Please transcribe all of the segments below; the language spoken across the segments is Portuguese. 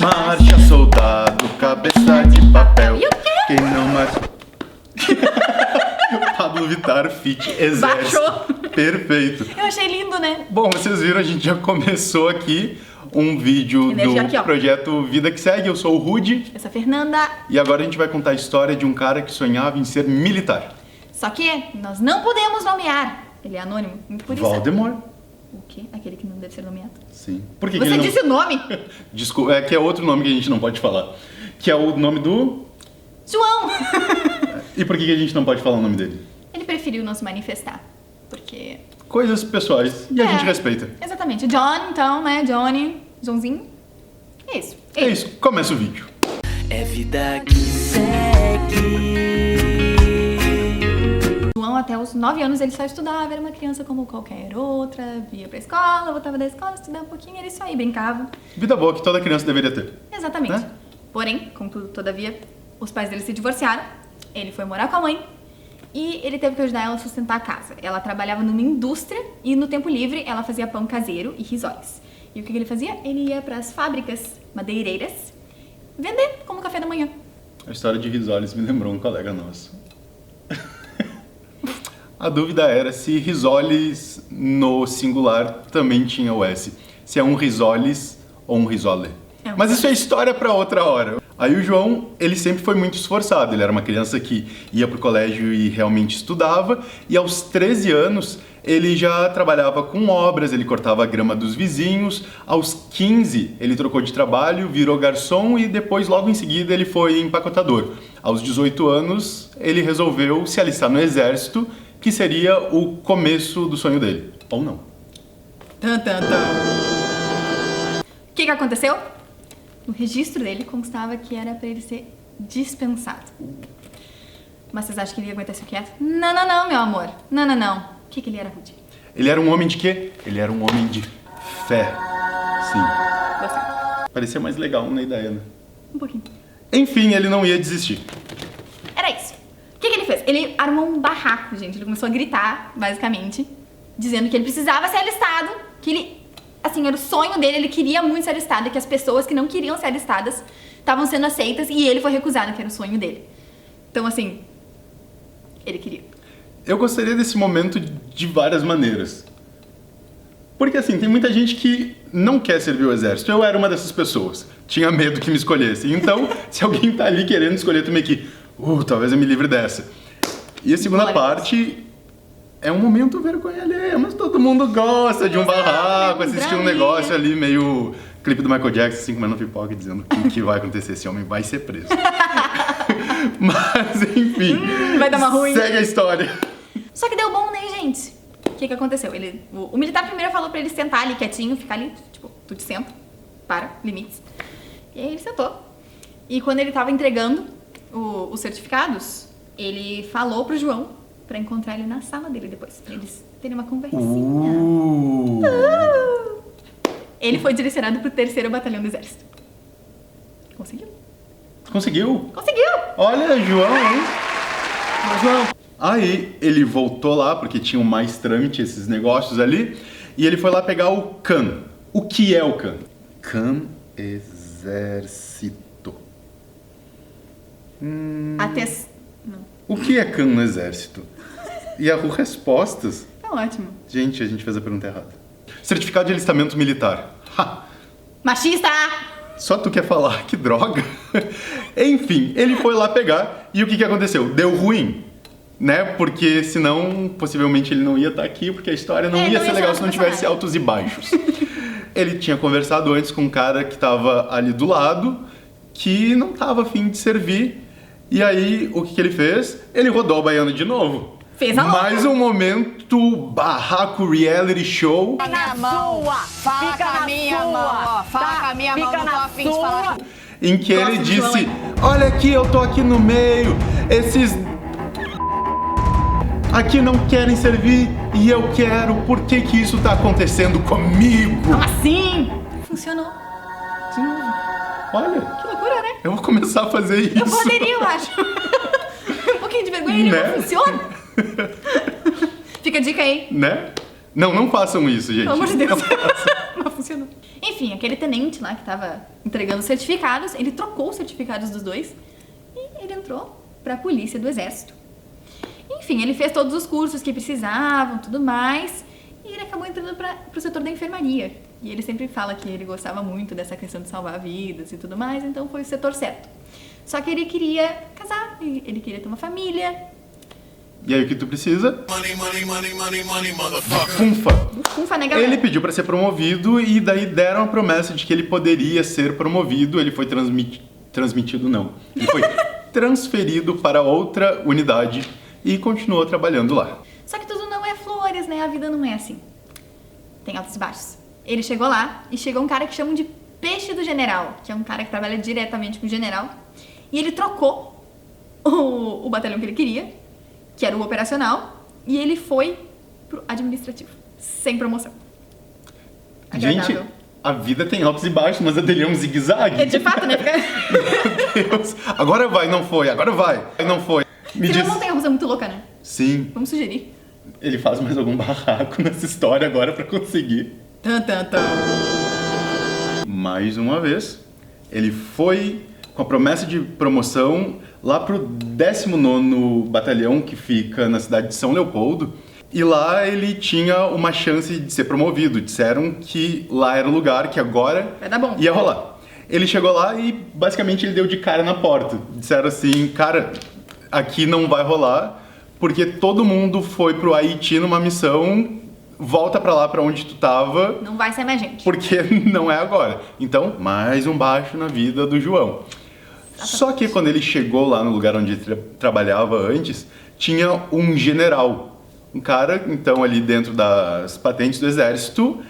Marcha, soldado, cabeça de papel. E o quê? Quem não marcha... Pablo Vittar, feat. Exército. Baixou. Perfeito. Eu achei lindo, né? Bom, vocês viram, a gente já começou aqui um vídeo Energia do aqui, ó. projeto Vida que Segue. Eu sou o Rudy. Essa é a Fernanda. E agora a gente vai contar a história de um cara que sonhava em ser militar. Só que nós não podemos nomear. Ele é anônimo, muito por isso. Voldemort. O quê? Aquele que não deve ser nomeado. Sim. Por que Você ele disse não... o nome? Desculpa, é que é outro nome que a gente não pode falar. Que é o nome do... João! E por que a gente não pode falar o nome dele? Ele preferiu não se manifestar. Porque... Coisas pessois. E a gente respeita. Exatamente. John, então, né? Johnny, Joãozinho. É isso. É isso. Começa o vídeo. É vida que segue. João, até os 9 anos, ele só estudava, era uma criança como qualquer outra, ia pra escola, voltava da escola, estudava um pouquinho, era isso aí, brincava. Vida boa que toda criança deveria ter. Exatamente. Né? Porém, contudo, todavia, os pais dele se divorciaram, ele foi morar com a mãe e ele teve que ajudar ela a sustentar a casa. Ela trabalhava numa indústria e no tempo livre ela fazia pão caseiro e risóis. E o que ele fazia? Ele ia pras fábricas madeireiras vender como café da manhã. A história de risoles me lembrou um colega nosso. A dúvida era se risoles no singular também tinha o S. Se é um risoles ou um risole. Mas isso é história para outra hora. Aí o João, ele sempre foi muito esforçado. Ele era uma criança que ia pro colégio e realmente estudava. E aos 13 anos, ele já trabalhava com obras, ele cortava a grama dos vizinhos. Aos 15, ele trocou de trabalho, virou garçom e depois, logo em seguida, ele foi empacotador. Aos 18 anos, ele resolveu se alistar no exército, que seria o começo do sonho dele. Ou não. Tan, tan, tan. O que aconteceu? No registro dele constava que era pra ele ser dispensado. Mas vocês acham que ele ia aguentar isso quieto? Não, não, não, meu amor. Não, não, não. O que ele era, Rudy? Ele era um homem de quê? Ele era um homem de fé. Sim. Gostei. Parecia mais legal na ideia, né? Um pouquinho. Enfim, ele não ia desistir. Era isso. O que ele fez? Ele armou um barraco, gente. Ele começou a gritar, basicamente, dizendo que ele precisava ser alistado, que ele... Assim, era o sonho dele, ele queria muito ser alistado, que as pessoas que não queriam ser alistadas estavam sendo aceitas e ele foi recusado, que era o sonho dele. Então, assim, ele queria. Eu gostaria desse momento de várias maneiras. Porque, assim, tem muita gente que não quer servir o exército. Eu era uma dessas pessoas. Tinha medo que me escolhesse. Então, se alguém tá ali querendo escolher também aqui, talvez eu me livre dessa. E a segunda parte... É um momento vergonha alheia, mas todo mundo gosta de um barraco, assistir um negócio ali meio clipe do Michael Jackson, assim, comendo pipoca, dizendo o que vai acontecer, esse homem vai ser preso. Mas, enfim, vai dar uma ruim. Segue a história. Só que deu bom, né, gente? O que aconteceu? O militar primeiro falou pra ele sentar ali quietinho, ficar ali, tipo, tu te senta, para, limites. E aí ele sentou. E quando ele tava entregando os certificados, ele falou pro João pra encontrar ele na sala dele depois, pra eles terem uma conversinha. Ele foi direcionado pro 3º Batalhão do Exército. Conseguiu? Conseguiu? Conseguiu! Olha, João, hein? João. Aí ele voltou lá, porque tinham mais trâmite, esses negócios ali, e ele foi lá pegar o CAN. O que é o CAN? CAN Exército. O que é CAN no Exército? E a respostas... Tá ótimo. Gente, a gente fez a pergunta errada. Certificado de alistamento militar. Ha! Machista! Só tu quer falar, que droga. Enfim, ele foi lá pegar e o que aconteceu? Deu ruim, né? Porque senão, possivelmente ele não ia estar aqui, porque a história não ia ser legal se não tivesse altos e baixos. Ele tinha conversado antes com um cara que estava ali do lado, que não estava a fim de servir. E aí, o que ele fez? Ele rodou a baiana de novo. Fez a Mais um momento barraco reality show. Fica na sua, fica na minha mão, ó. Fala com a minha mão, não tô afim de falar. Em que ele Gosto do João, disse, hein? olha aqui, eu tô aqui no meio, esses aqui não querem servir e eu quero, por que que isso tá acontecendo comigo? Como assim? Funcionou. De novo. Olha, Que loucura, né? eu vou começar a fazer isso. Eu poderia, eu acho. Um pouquinho de vergonha, ele Né? não funciona. Fica a dica aí. Né? Não façam isso, gente. Pelo amor de Deus. Não funcionou. Enfim, Enfim, aquele tenente lá que tava entregando os certificados, ele trocou os certificados dos dois e ele entrou pra polícia do exército. Enfim, ele fez todos os cursos que precisavam, tudo mais, e ele acabou entrando pro setor da enfermaria. E ele sempre fala que ele gostava muito dessa questão de salvar vidas e tudo mais, então foi o setor certo. Só que ele queria casar, ele queria ter uma família. E aí o que tu precisa? Funfa. Funfa, né, galera? Ele pediu pra ser promovido e daí deram a promessa de que ele poderia ser promovido. Ele foi transmitido, não. Ele foi transferido para outra unidade e continuou trabalhando lá. Só que tudo não é flores, né? A vida não é assim. Tem altos e baixos. Ele chegou lá e chegou um cara que chamam de Peixe do General, que é um cara que trabalha diretamente com o general. E ele trocou o batalhão que ele queria, que era o operacional, e ele foi pro administrativo, sem promoção. Agradável. Gente, a vida tem altos e baixos, mas a dele é um zigue-zague. É de fato, né? Meu Deus. Agora vai, não foi. Agora vai, não foi. Me Seria diz... uma montanha-russa muito louca, né? Sim. Vamos sugerir. Ele faz mais algum barraco nessa história agora pra conseguir. Tan, tan, tan. Mais uma vez, ele foi com a promessa de promoção lá pro 19º Batalhão, que fica na cidade de São Leopoldo. E lá ele tinha uma chance de ser promovido. Disseram que lá era o lugar, que agora Vai dar bom. ia rolar. Ele chegou lá e basicamente ele deu de cara na porta. Disseram assim, cara, aqui não vai rolar, porque todo mundo foi pro Haiti numa missão, volta pra lá pra onde tu tava, Não vai ser mais gente. porque não é agora. Então, mais um baixo na vida do João. Só que quando ele chegou lá no lugar onde ele trabalhava antes, tinha um general. Um cara, então, ali dentro das patentes do exército,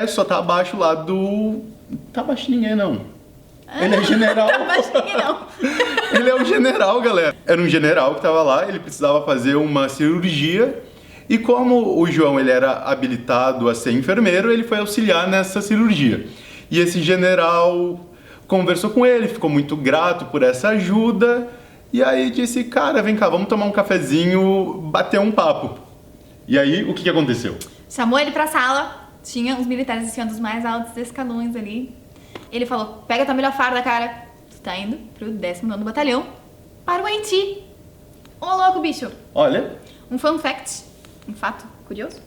só tá abaixo lá do... Tá abaixo de ninguém, não. Ele é general. Tá abaixo de ninguém, não. Ele é um general, galera. Era um general que tava lá, ele precisava fazer uma cirurgia. E como o João ele era habilitado a ser enfermeiro, ele foi auxiliar nessa cirurgia. E esse general conversou com ele, ficou muito grato por essa ajuda. E aí disse, cara, vem cá, vamos tomar um cafezinho, bater um papo. E aí, o que aconteceu? Chamou ele pra sala, tinha uns militares assim, dos mais altos escalões ali. Ele falou, pega tua melhor farda, cara. Tu tá indo pro 19º Batalhão para o Haiti. Ô, louco, bicho. Olha, Um fun fact, um fato curioso.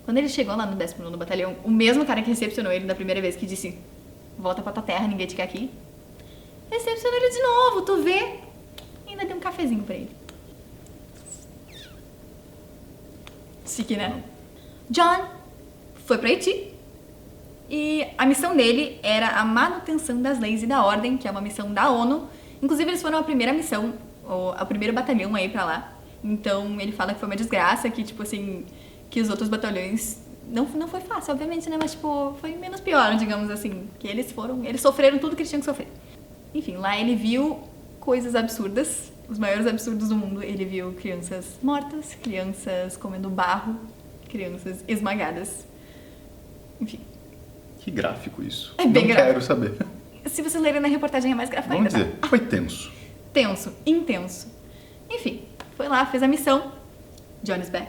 Quando ele chegou lá no 19º Batalhão, o mesmo cara que recepcionou ele da primeira vez, que disse, volta pra tua terra, ninguém te quer aqui, recepcionou ele de novo, tu vê? E ainda deu um cafezinho pra ele. Chique, né? John foi pra Haiti e a missão dele era a manutenção das leis e da ordem, que é uma missão da ONU. Inclusive, eles foram a primeira missão, o primeiro batalhão a ir pra lá. Então, ele fala que foi uma desgraça, que, tipo assim, que os outros batalhões... Não foi fácil, obviamente, né? Mas, tipo, foi menos pior, digamos assim. Que eles sofreram tudo que eles tinham que sofrer. Enfim, lá ele viu coisas absurdas, os maiores absurdos do mundo. Ele viu crianças mortas, crianças comendo barro, crianças esmagadas. Enfim. que gráfico isso. É bem Não gráfico. quero saber. Se vocês lerem na reportagem é mais gráfico Vamos ainda, dizer, tá? foi tenso. Tenso, intenso. Enfim, foi lá, fez a missão. Johnny's back.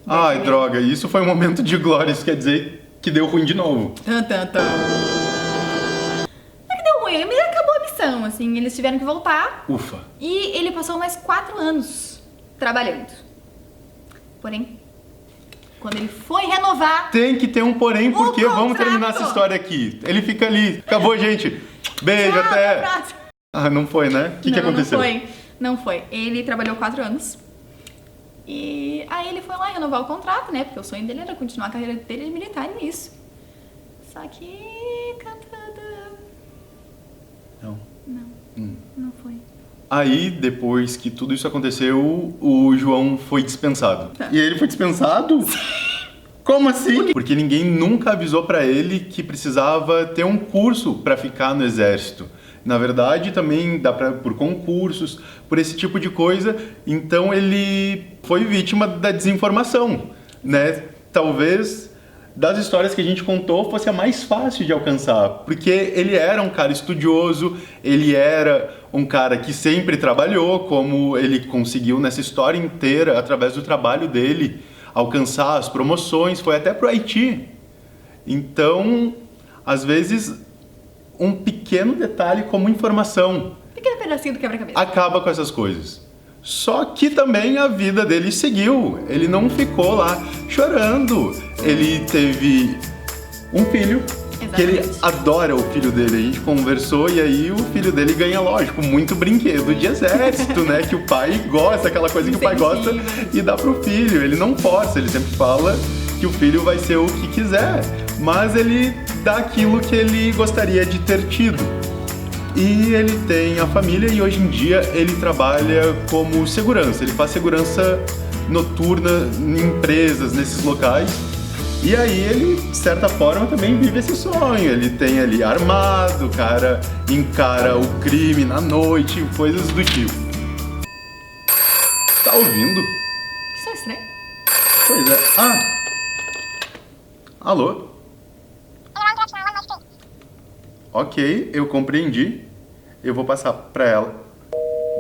Ai, Back droga, isso foi um momento de glória, isso quer dizer que deu ruim de novo. Tan, tan, tan. Não é que deu ruim, mas acabou a missão, assim, eles tiveram que voltar. Ufa. E ele passou mais 4 anos trabalhando. Porém, quando ele foi renovar... Tem que ter um porém, porque vamos contrato. terminar essa história aqui. Ele fica ali. Acabou, gente. Beijo, Tchau, até. até a próxima. Ah, não foi, né? O que aconteceu? Não foi. Ele trabalhou 4 anos. E aí ele foi lá renovar o contrato, né? Porque o sonho dele era continuar a carreira dele militar nisso. Só que... cantada... Não. Não foi. Aí, depois que tudo isso aconteceu, o João foi dispensado. Tá. E ele foi dispensado? Como assim? Porque ninguém nunca avisou pra ele que precisava ter um curso pra ficar no exército. Na verdade, também dá por concursos, por esse tipo de coisa. Então ele foi vítima da desinformação, né? Talvez das histórias que a gente contou fosse a mais fácil de alcançar, porque ele era um cara estudioso, ele era um cara que sempre trabalhou, como ele conseguiu nessa história inteira, através do trabalho dele, alcançar as promoções, foi até pro Haiti. Então, às vezes, um pequeno detalhe como informação Pequeno pedacinho do quebra-cabeça. acaba com essas coisas. Só que também a vida dele seguiu. Ele não ficou lá chorando. Ele teve um filho, que ele Exatamente. adora o filho dele. A gente conversou e aí o filho dele ganha, lógico, muito brinquedo de exército, né? Que o pai gosta, aquela coisa que o pai gosta e dá pro filho. Ele não força, ele sempre fala que o filho vai ser o que quiser. Mas ele dá aquilo que ele gostaria de ter tido. E ele tem a família e hoje em dia ele trabalha como segurança. Ele faz segurança noturna em empresas, nesses locais. E aí ele, de certa forma, também vive esse sonho. Ele tem ali armado, o cara encara o crime na noite, coisas do tipo. Tá ouvindo? Que som estranho. Pois é. Ah! Alô? Ok, eu compreendi. Eu vou passar pra ela.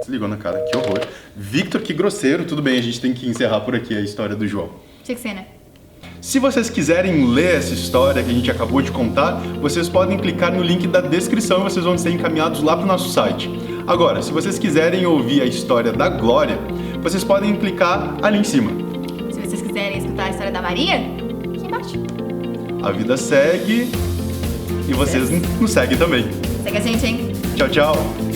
Desligou na cara, que horror. Victor, que grosseiro. Tudo bem, a gente tem que encerrar por aqui a história do João. Tinha que ser, né? Se vocês quiserem ler essa história que a gente acabou de contar, vocês podem clicar no link da descrição e vocês vão ser encaminhados lá pro nosso site. Agora, se vocês quiserem ouvir a história da Glória, vocês podem clicar ali em cima. Se vocês quiserem escutar a história da Maria, aqui embaixo. A vida segue e vocês nos seguem também. Segue a gente, hein? Tchau, tchau!